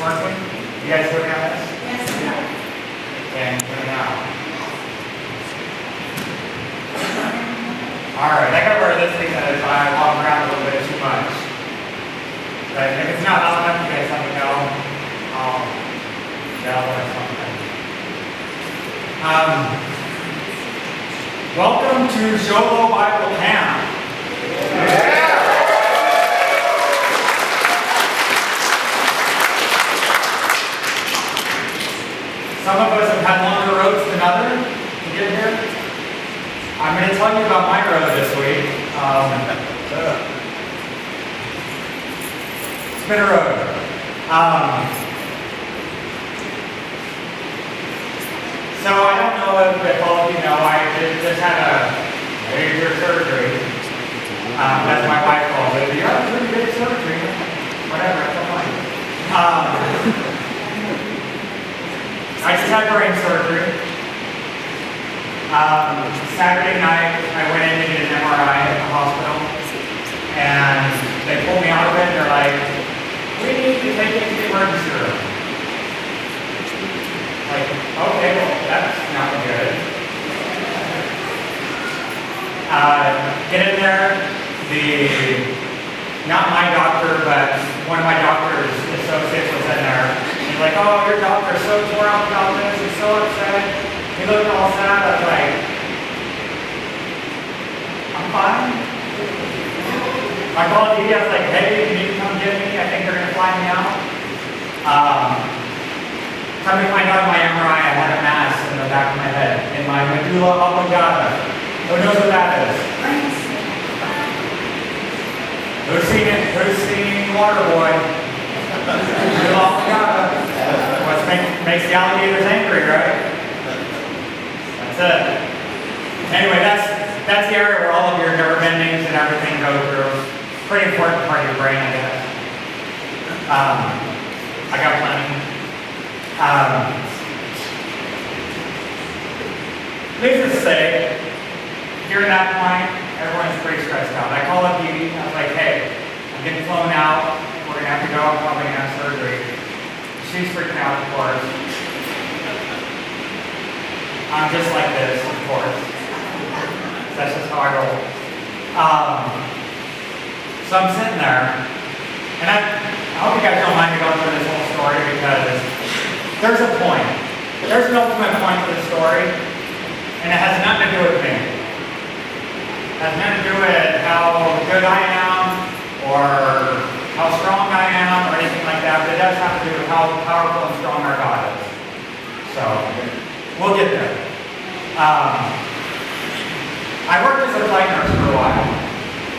working? You guys hear me on this? Yes. And hear me now. Alright, I gotta wear this because I walk around a little bit too much. But if it's not loud enough, you guys let me know. I'll yell or something. Welcome to Jolo Bible Camp. Some of us have had longer roads than others to get here. I'm going to tell you about my road this week. It's been a road. So I don't know if all of you know, I just had a major surgery. As my wife calls it. You had a pretty big surgery. Whatever, it's fine. I just had brain surgery. Saturday night, I went in to get an MRI at the hospital, and they pulled me out of it, and they're like, we need to take you to the emergency room. Like, okay, well, that's not good. Get in there, not my doctor, but one of my doctor's associates was in there. He's like, oh, your doctor's so tore out about this, he's so upset. He looked all sad. I was like, I'm fine. I called Edie, I was like, hey, you need to come get me. I think they're going to fly me out. Come to find out my MRI, I had a mass in the back of my head, in my medulla oblongata. Who knows what that is? Who's seen it? Who's seen Waterboy? Medulla oblongata. What makes the alligators angry, right? That's it. Anyway, that's the area where all of your nerve endings and everything go through. Pretty important part of your brain, I guess. I got plenty. Needless to say, during that point, everyone's pretty stressed out. I called up Edie, I was like, hey, I'm getting flown out. We're going to have to go. I'm probably going to have surgery. She's freaking out, of course. I'm just like this, of course. That's just how I roll. So I'm sitting there, and I hope you guys don't mind me going through this whole story because there's a point. There's an ultimate point to the story, and it has nothing to do with me. It has nothing to do with how good I am, or how strong I am, or anything like that, but it does have to do with how powerful and strong our God is. So, we'll get there. I worked as a flight nurse for a while,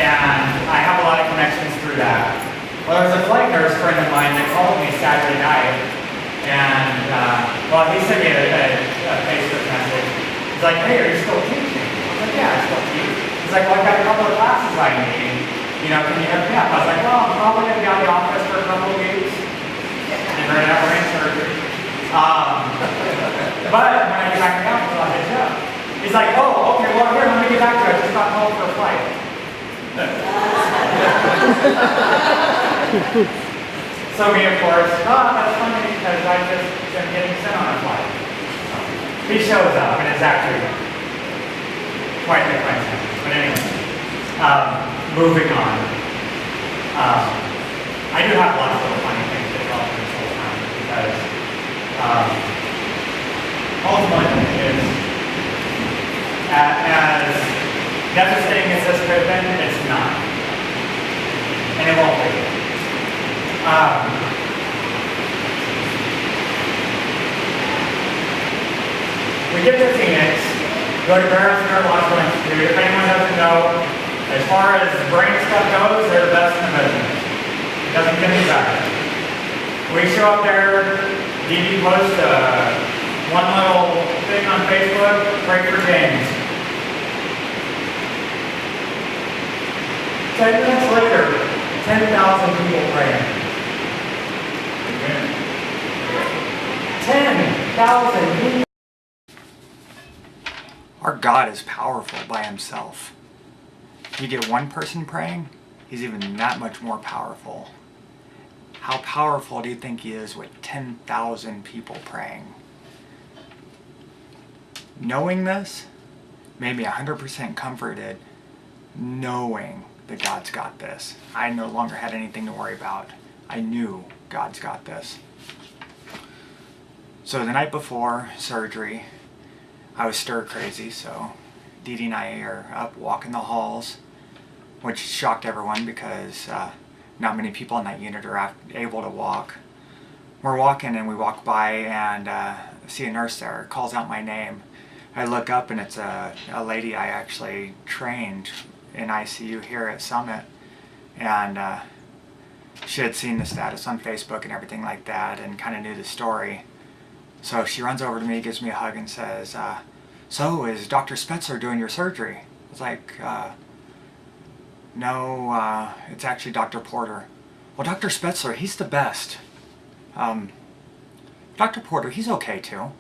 and I have a lot of connections through that. Well, there was a flight nurse friend of mine that called me Saturday night, and, he sent me a Facebook message. He's like, hey, are you still teaching? I was like, yeah, I still teach. He's like, well, I've got a couple of classes I need. Can you help me up? I was like, well, I'm probably going to be out of the office for a couple of weeks. And we're going to have brain surgery. But when I get back to the office, I'll hit you up. He's like, oh, okay, well, here, let me get back to it. I just got called for a flight. So me, of course, that's funny because I just been getting sent on a flight. He shows up, and it's actually quite the coincidence. But anyway, moving on. I do have lots of funny things to tell you this whole time because ultimately is as devastating as this could have been, it's not. And it won't be. We get to Phoenix, go to Barrett's Neurological Institute. If anyone doesn't know, as far as brain stuff goes, they're the best in the business. It doesn't get any better. We show up there, Dee posts one little thing on Facebook, pray for James. 10 minutes later, 10,000 people praying. 10,000 people. Our God is powerful by himself. You get one person praying, he's even that much more powerful. How powerful do you think he is with 10,000 people praying? Knowing this made me 100% comforted, knowing that God's got this. I no longer had anything to worry about. I knew God's got this. So the night before surgery, I was stir crazy, so Dee Dee and I are up walking the halls, which shocked everyone because not many people in that unit are able to walk. We're walking and we walk by and see a nurse there, calls out my name. I look up and it's a lady I actually trained in ICU here at Summit, and she had seen the status on Facebook and everything like that and kind of knew the story. So she runs over to me, gives me a hug and says, so is Dr. Spetzer doing your surgery? I was like, no, it's actually Dr. Porter. Well, Dr. Spetzer, he's the best. Dr. Porter, he's okay too.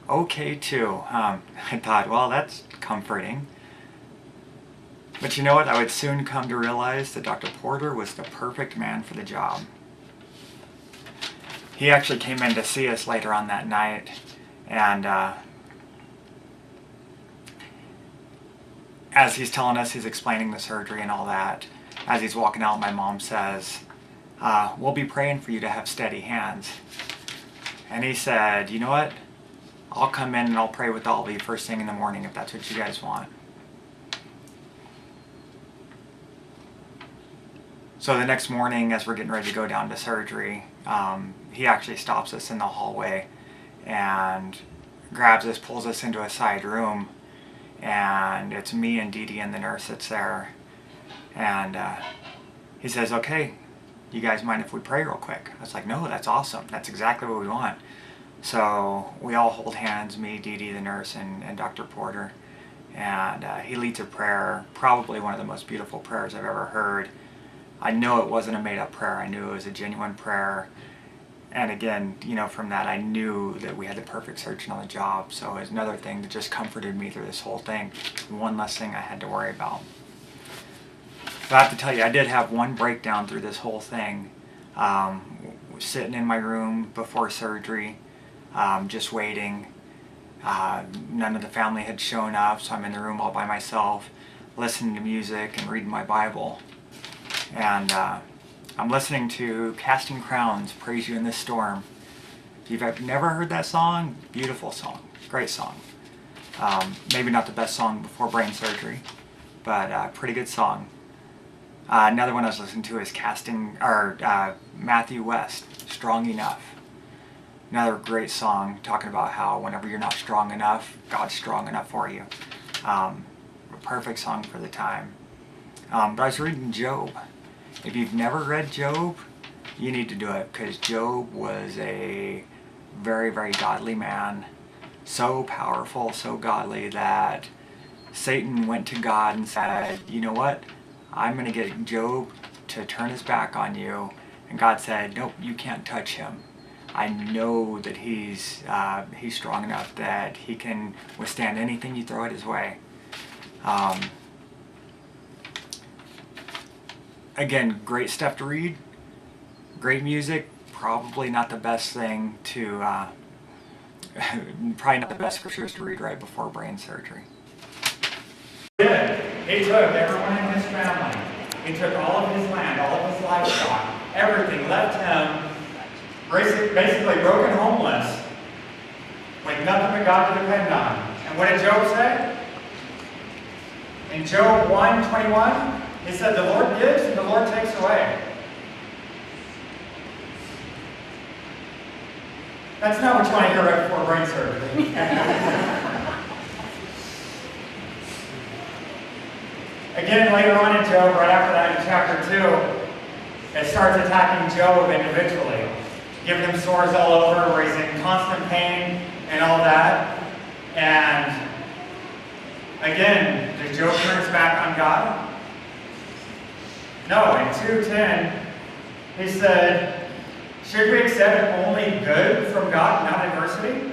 Okay too. I thought, well, that's comforting. But you know what? I would soon come to realize that Dr. Porter was the perfect man for the job. He actually came in to see us later on that night, and as he's telling us, he's explaining the surgery and all that. As he's walking out, my mom says, we'll be praying for you to have steady hands. And he said, you know what? I'll come in and I'll pray with all of you first thing in the morning if that's what you guys want. So the next morning, as we're getting ready to go down to surgery, he actually stops us in the hallway and grabs us, pulls us into a side room, and it's me and Dee Dee and the nurse that's there. And he says, okay, you guys mind if we pray real quick? I was like, no, that's awesome. That's exactly what we want. So we all hold hands, me, Dee Dee, the nurse, and Dr. Porter. And he leads a prayer, probably one of the most beautiful prayers I've ever heard. I know it wasn't a made-up prayer. I knew it was a genuine prayer. And again, you know, from that I knew that we had the perfect surgeon on the job. So it was another thing that just comforted me through this whole thing. One less thing I had to worry about. But I have to tell you, I did have one breakdown through this whole thing. Sitting in my room before surgery, just waiting. None of the family had shown up, so I'm in the room all by myself, listening to music and reading my Bible. And I'm listening to Casting Crowns, Praise You in This Storm. If you've never heard that song, beautiful song, great song. Maybe not the best song before brain surgery, but pretty good song. Another one I was listening to is Matthew West, Strong Enough. Another great song talking about how whenever you're not strong enough, God's strong enough for you. A perfect song for the time. But I was reading Job. If you've never read Job, you need to do it, because Job was a very, very godly man. So powerful, so godly that Satan went to God and said, you know what? I'm going to get Job to turn his back on you. And God said, nope, you can't touch him. I know that he's strong enough that he can withstand anything you throw at his way. Again, great stuff to read, great music, probably not the best thing to, probably not the best scriptures to read right before brain surgery. He took everyone in his family. He took all of his land, all of his livestock, everything, left him basically broken, homeless, with nothing but God to depend on. And what did Job say? In Job 1:21, he said, the Lord gives and the Lord takes away. That's not what you want to hear right before brain surgery. Again, later on in Job, right after that in chapter 2, it starts attacking Job individually, giving him sores all over, where he's in constant pain and all that. And again, does Job turn his back on God? No, in 2:10, he said, should we accept only good from God, not adversity?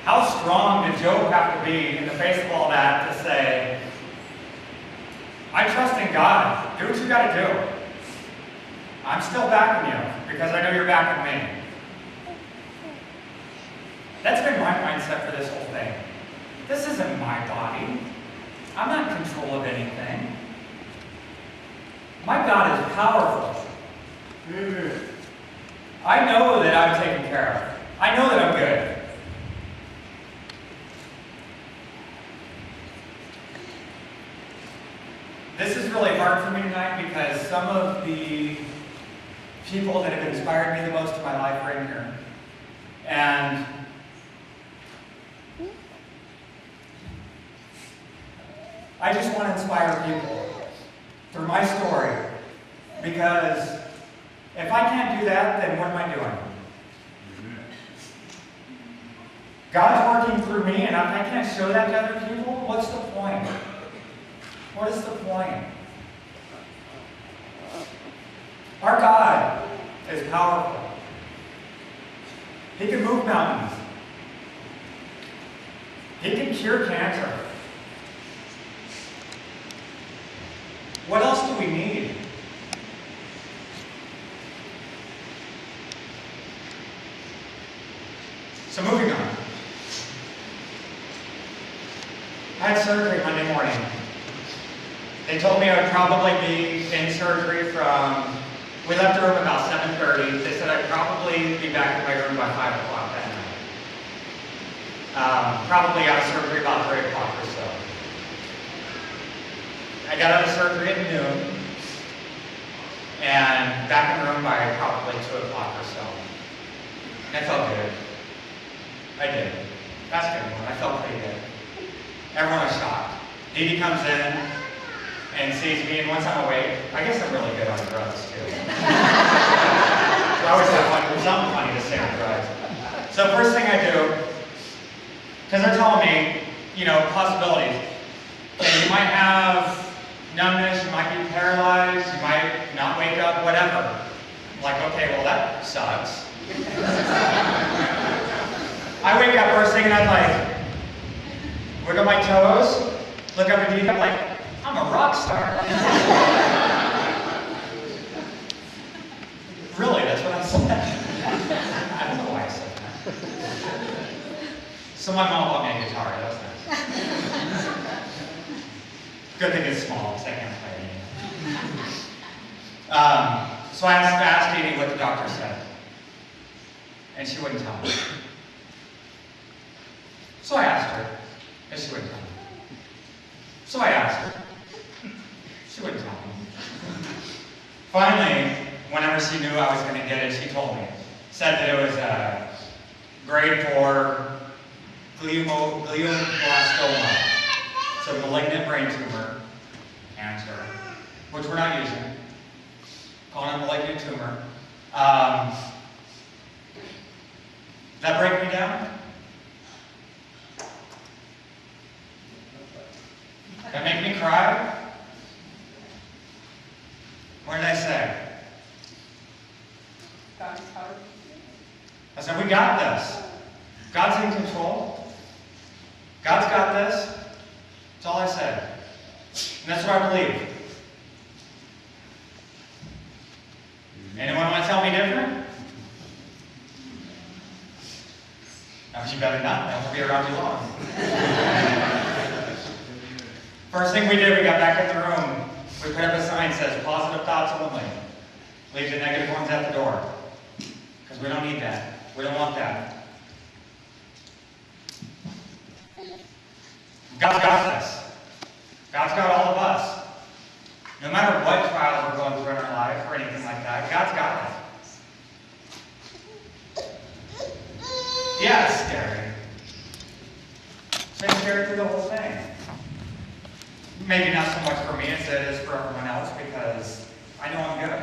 How strong did Job have to be in the face of all that to say, I trust in God. Do what you got to do. I'm still backing you because I know you're backing me. That's been my mindset for this whole thing. This isn't my body. I'm not in control of anything. My God is powerful. I know that I'm taken care of. I know that I'm good. This is really hard for me tonight because some of the people that have inspired me the most in my life are in here. And I just want to inspire people through my story, because if I can't do that, then what am I doing? God's working through me, and if I can't show that to other people, what's the point? What is the point? Our God is powerful. He can move mountains. He can cure cancer. What else do we need? So moving on. I had surgery Monday morning. They told me I would probably be in surgery from, we left the room about 7:30. They said I'd probably be back in my room by 5 o'clock that night. Probably out of surgery about 3 o'clock or so. I got out of surgery at noon, and back in the room by probably 2 o'clock or so. And I felt good. I did. That's good. I felt pretty good. Everyone was shocked. Dee Dee comes in and sees me, and once I'm awake, I guess I'm really good on drugs too. I always have something funny to say on drugs. So first thing I do, because they're telling me, possibilities. Okay, you might have numbness, you might be paralyzed, you might not wake up, whatever. I'm like, okay, well that sucks. I wake up first thing and I'm like, wiggle my toes, look up at Dee Dee, I'm like, I'm a rock star. Really, that's what I said. I don't know why I said that. So my mom bought me a guitar, that was nice. Good thing it's small, because I can't play it. So I asked Dee Dee what the doctor said. And she wouldn't tell me. So I asked her, and she wouldn't tell me. So I asked her. She wouldn't tell me. Finally, whenever she knew I was going to get it, she told me. Said that it was a grade 4 glioblastoma. It's a malignant brain tumor, cancer, which we're not using. Calling it a malignant tumor. Does that break me down? Does that make me cry? What did I say? I said, we got this. God's in control. God's got this. That's all I said. And that's what I believe. Anyone want to tell me different? No, you better not. I won't be around too long. First thing we did, we got back in the room. We put up a sign that says, positive thoughts only. Leave the negative ones at the door. Because we don't need that. We don't want that. God's got this. God's got all of us. No matter what trials we're going through in our life or anything like that, God's got it. Yeah, it's scary. It's been scary through the whole thing. Maybe not so much for me as it is for everyone else, because I know I'm good.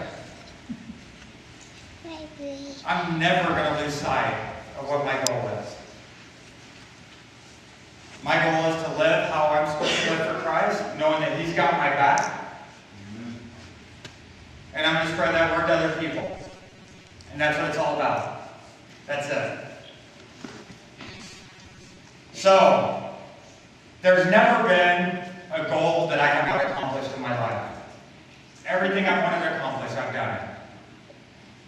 I'm never going to lose sight of what my goal is. My goal is to live how I'm supposed to live for Christ, knowing that He's got my back. And I'm going to spread that word to other people. And that's what it's all about. That's it. So, there's never been a goal that I have not accomplished in my life. Everything I wanted to accomplish, I've done it.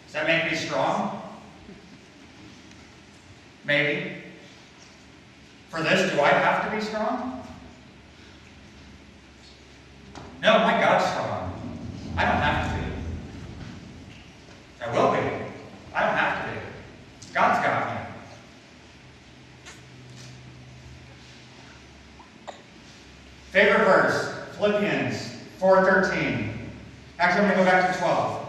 Does that make me strong? Maybe. For this, do I have to be strong? No, my God's strong. I don't have to be. I will be. I don't have to be. God's got me. Favorite verse, Philippians 4:13. Actually, I'm going to go back to 12.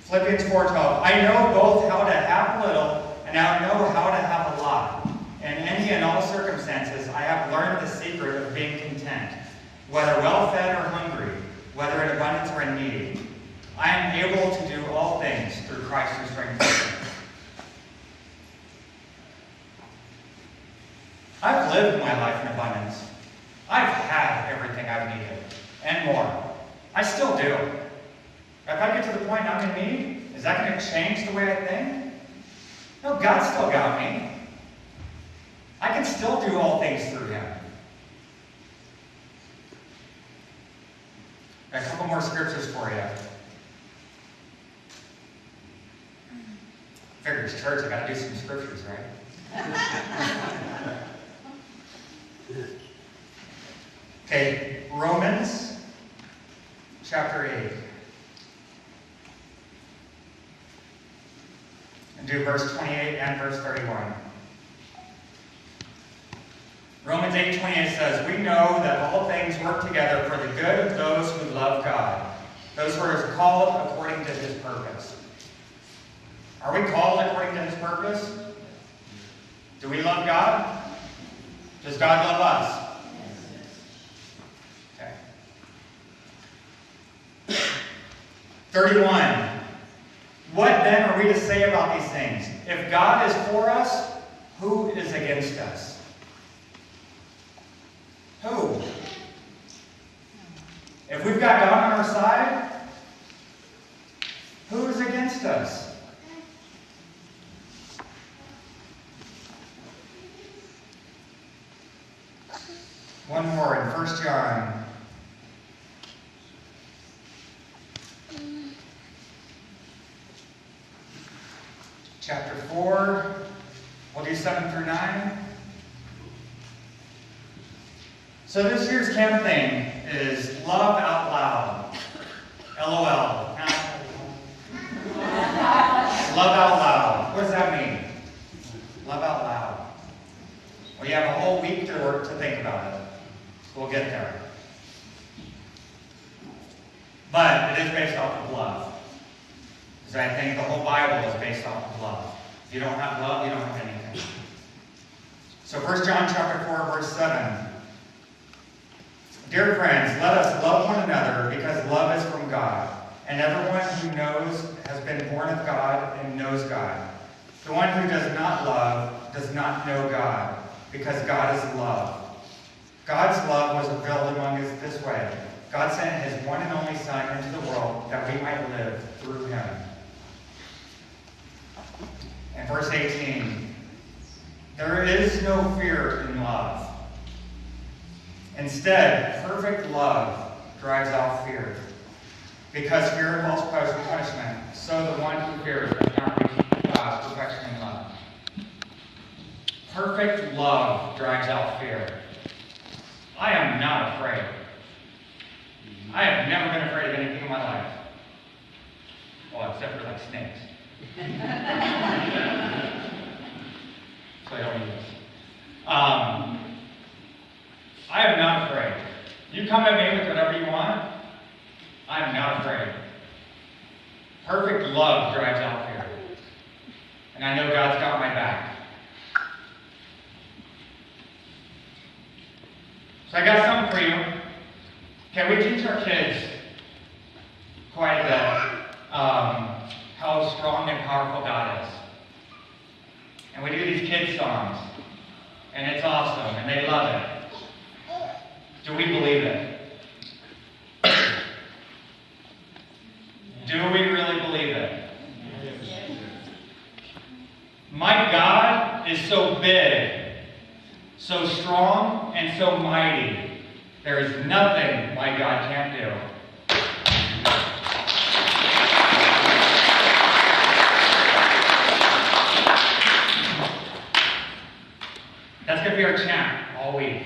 Philippians 4:12. I know both how to have little and I know how to have a lot. In any and all circumstances, I have learned the secret of being content, whether well-fed or hungry, whether in abundance or in need. I am able to do all things through Christ who strengthens me. I've lived my life in abundance. I've had everything I've needed, and more. I still do. If I get to the point I'm in need, is that going to change the way I think? No, God's still got me. I can still do all things through Him. Got a couple more scriptures for you. Figure it's church, I got to do some scriptures, right? Okay, Romans chapter 8. And do verse 28 and verse 31. Romans 8:28 says, we know that all things work together for the good of those who love God, those who are called according to His purpose. Are we called according to His purpose? Do we love God? Does God love us? Okay. 31. What then are we to say about these things? If God is for us, who is against us? Who? If we've got God on our side, who is against us? One more in 1 John. Chapter 4. We'll do 7 through 9. So this year's camp thing is love out loud. LOL. Love out loud. What does that mean? Love out loud. Well, you have a whole week to think about it. We'll get there. But it is based off of love. Because I think the whole Bible is based off of love. If you don't have love, you don't have anything. So 1 John chapter 4, verse 7. Dear friends, let us love one another because love is from God. And everyone who knows has been born of God and knows God. The one who does not love does not know God, because God is love. God's love was revealed among us this way. God sent His one and only Son into the world that we might live through Him. And verse 18. There is no fear in love. Instead, perfect love drives out fear. Because fear involves punishment, so the one who fears does not reach perfection in love. Perfect love drives out fear. I am not afraid. I have never been afraid of anything in my life. Well, except for like snakes. So I don't do this. I am not afraid. You come at me with whatever you want, I am not afraid. Perfect love drives out fear. And I know God's got my back. So I got something for you. Can we teach our kids quite a bit how strong and powerful God is? And we do these kids songs. And it's awesome. And they love it. Do we believe it? Do we really believe it? My God is so big so strong and so mighty. There is nothing my God can't do. That's going to be our chant all week.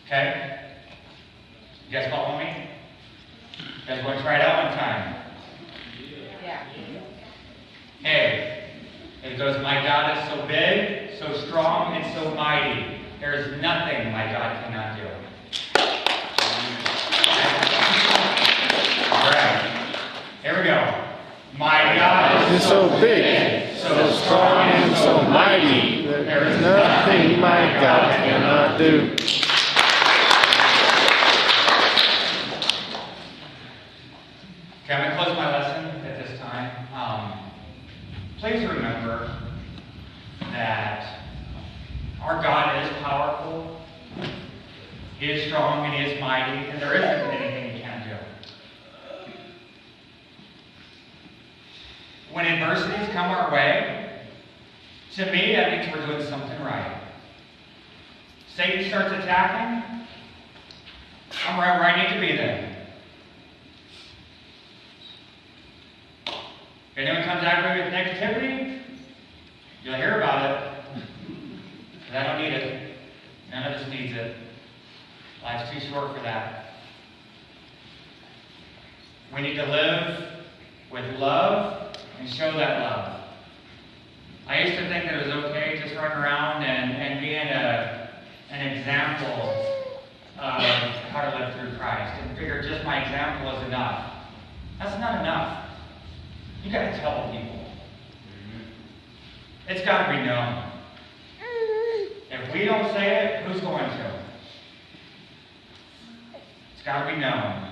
Okay? You guys follow me? You guys want to try it out one time? Yeah. Hey, it goes, my God is so big, so strong, and so mighty. There is nothing my God cannot do. All right. Here we go. My God is so big, so strong and so mighty, there is nothing my God cannot do. Okay, I'm going to close my lesson at this time. Please remember that our God is powerful, He is strong, and He is mighty, and there isn't anything He can't do. When adversities come our way, to me, that means we're doing something right. Satan starts attacking, I'm right where I need to be then. If anyone comes after me with negativity, you'll hear about it. But I don't need it. None of us needs it. Life's too short for that. We need to live with love and show that love. I used to think that it was okay just run around and being an example of how to live through Christ and figure just my example is enough. That's not enough. You got to tell people. It's got to be known. If we don't say it, who's going to? It's got to be known.